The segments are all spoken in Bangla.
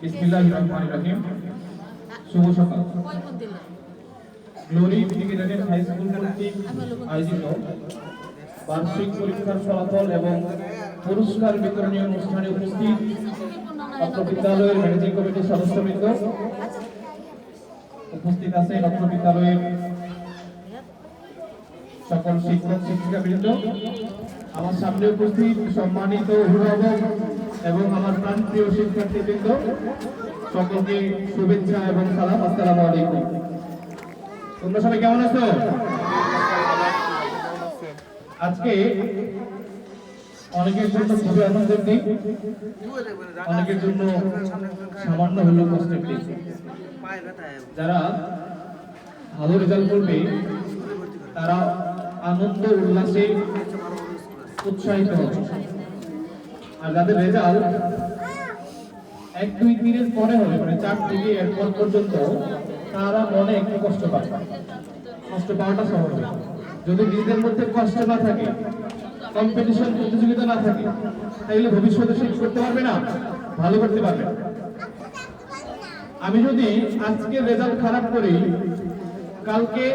বিসমিল্লাহির রহমানির রহিম। শুভ সকাল। গ্লোরি ইন্টিগ্রেটেড হাই স্কুল কর্তৃক আয়োজিত বার্ষিক পরীক্ষার ফলাফল এবং পুরস্কার বিতরণী অনুষ্ঠানে উপস্থিত অত্র বিদ্যালয়ের ম্যানেজিং কমিটির সদস্যবৃন্দ, উপস্থিত আছেন অত্র বিদ্যালয়ের সকল শিক্ষক শিক্ষিকাবৃন্দ, আমার সামনে উপস্থিত সম্মানিত অভিভাবক এবং আমার প্রাণপ্রিয় শিক্ষার্থীবৃন্দ, সকলকে শুভেচ্ছা এবং সালাম। আসসালামু আলাইকুম। তোমরা সবাই কেমন আছো? আজকে অনেকের জন্য খুবই আনন্দের দিন, অনেকের জন্য সামান্য হলেও কষ্টের দিন। যারা ভালো রেজাল্ট করবে তারা আনন্দ উল্লাসে উৎসাহিত হবে, আর যাদের রেজাল্ট 1-2 দিনের পরে হবে, মানে 4 থেকে এরপর পর্যন্ত, তারা মনে একটু কষ্ট পায়। কষ্ট পাওয়াটা স্বাভাবিক। যদি নিজেদের মধ্যে কষ্ট না থাকে, কম্পিটিশন প্রতিযোগিতা না থাকে, তাহলে ভবিষ্যতে সে করতে পারবে না, ভালো করতে পারবে না। আমি যদি আজকে রেজাল্ট খারাপ করি, কালকে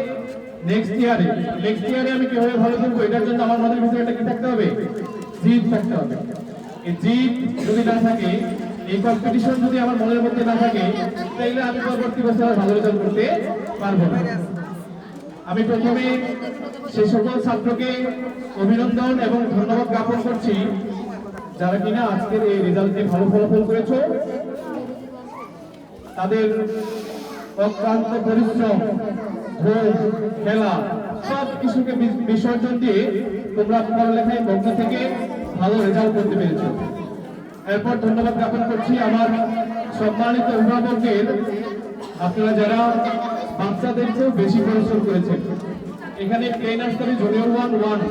নেক্সট ইয়ারে আমি কিভাবে ভালো করবো, এটার জন্য আমার মনের ভিতরে একটা কি থাকতে হবে? জিদ থাকতে হবে। এই জিদ যদি না থাকে, এই কম্পিটিশন যদি আমার মনের মধ্যে না থাকে, তাহলে আমি পরবর্তী বছর ভালো রেজাল্ট করতে পারবো না। আমি প্রথমে সেই সকল ছাত্রকে অভিনন্দন এবং ধন্যবাদ জ্ঞাপন করছি যারা কিনা আজকের এই রেজাল্টে ভালো ফলাফল করেছো। তাদের অক্লান্ত পরিশ্রম, ঘুম, খেলা সব কিছুকে বিসর্জন দিয়ে তোমরা পড়ালেখায় মগ্ন থেকে ভালো রেজাল্ট করতে পেরেছো। এরপর ধন্যবাদ জ্ঞাপন করছি আমার সম্মানিত অভিভাবকদের, আপনারা যারা বাচ্চাদেরকেও বেশি পরিশ্রম করেছেন। এখানে প্লে নার্সারি, জুনিয়র 1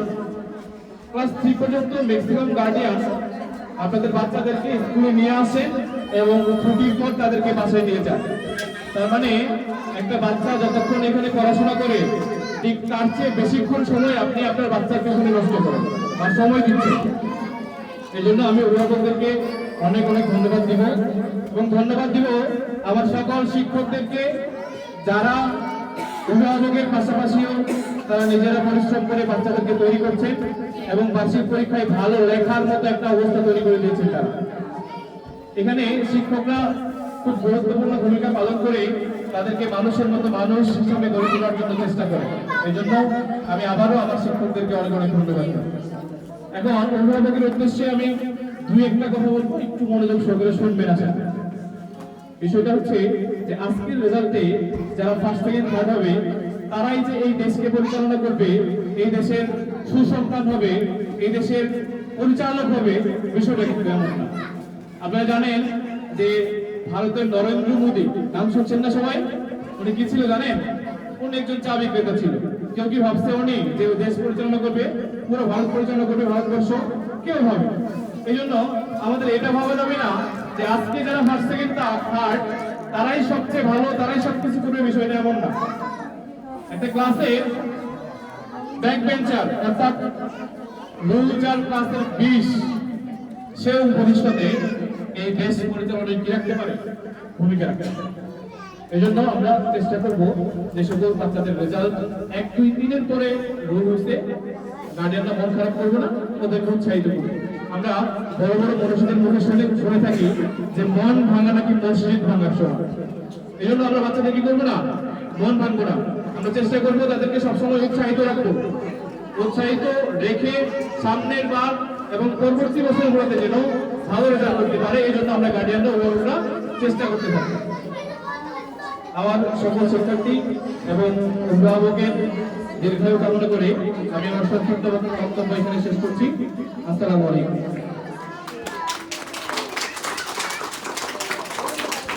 ক্লাস 3 পর্যন্ত ম্যাক্সিমাম গার্ডিয়ান আপনাদের বাচ্চাদেরকে স্কুলে নিয়ে আসেন এবং ছুটির পর তাদেরকে বাসায় নিয়ে যান। তার মানে একটা বাচ্চা যতক্ষণ এখানে পড়াশোনা করে, ঠিক তার চেয়ে বেশিক্ষণ সময় আপনি আপনার বাচ্চার পেছনে নষ্ট করেন বা সময় দিচ্ছেন। এই জন্য আমি অভিভাবকদেরকে অনেক অনেক ধন্যবাদ দিব, এবং ধন্যবাদ দিব আমার সকল শিক্ষকদেরকে যারা অভিভাবকের পাশাপাশিও তারা নিজেরা পরিশ্রম করে বাচ্চাদেরকে তৈরি করছেন এবং বার্ষিক পরীক্ষায় ভালো লেখার মতো একটা অবস্থা তৈরি করে দিয়েছেন তারা। এখানে শিক্ষকরা খুব গুরুত্বপূর্ণ ভূমিকা পালন করে তাদেরকে মানুষের মতো মানুষ হিসেবে গড়ে তোলার জন্য চেষ্টা করে। এই জন্য আমি আবারও আমার শিক্ষকদেরকে অনেক অনেক ধন্যবাদ দিই। এখন অভিভাবকের উদ্দেশ্যে আমি 2-1টা কথা বলবো, একটু মনোযোগ সহকারে শুনবেন। আসেন, বিষয়টা হচ্ছে যে আজকের রেজাল্টে যারা ফার্স্ট সেকেন্ড থার্ড হবে, তারাই যে এই দেশকে পরিচালনা করবে, এই দেশের সুসন্তান হবে, এই দেশের পরিচালক হবে, বিষয়টা কিন্তু এমন না। আপনারা জানেন যে ভারতের নরেন্দ্র মোদী নাম শুনছেন না সবাই? উনি কি ছিল জানেন? উনি একজন চা বিক্রেতা ছিল। কেউ কি ভাবছে উনি যে দেশ পরিচালনা করবে, পুরো ভারত পরিচালনা করবে, ভারতবর্ষ? কেউ ভাবে। এই জন্য আমাদের এটা ভাবা যাবে না যে আজকে যারা ফার্স্ট সেকেন্ড থার্ড তারাই সবচেয়ে ভালো, তারাই সবকিছু করবে, বিষয়টা এমন না। একটা ক্লাসে ব্যাক বেঞ্চার অর্থাৎ লুজার ক্লাসের 20 সেও ভবিষ্যতে এই দেশ পরিচালনায় কি রাখতে পারে, ভূমিকা রাখতে পারে। এই জন্য আমরা চেষ্টা করব যে সকল বাচ্চাদের রেজাল্ট 1-2 দিনের পরে রোল হয়েছে, গার্ডিয়ানরা মন খারাপ করবো না, ওদেরকে উৎসাহিত করবো। আমরা বড় বড় মানুষদের মুখে শুনে থাকি যে মন ভাঙা নাকি মসজিদ ভাঙার সময়। এই জন্য আমরা বাচ্চাদের কি করবো না, মন ভাঙবো না। আমরা চেষ্টা করবো তাদেরকে সবসময় উৎসাহিত রাখবো, উৎসাহিত রেখে সামনের বার এবং পরবর্তী বছরগুলোতে যেন ভালো রেজাল্ট করতে পারে। এই জন্য আমরা গার্ডিয়ানরা, অভিভাবকরা চেষ্টা করতে থাকি। আমার সকল শিক্ষার্থী এবং অভিভাবকের দীর্ঘায়ু কামনা করে আমি আমার সংক্ষিপ্ত বক্তব্য এখানে শেষ করছি। আসসালামু আলাইকুম।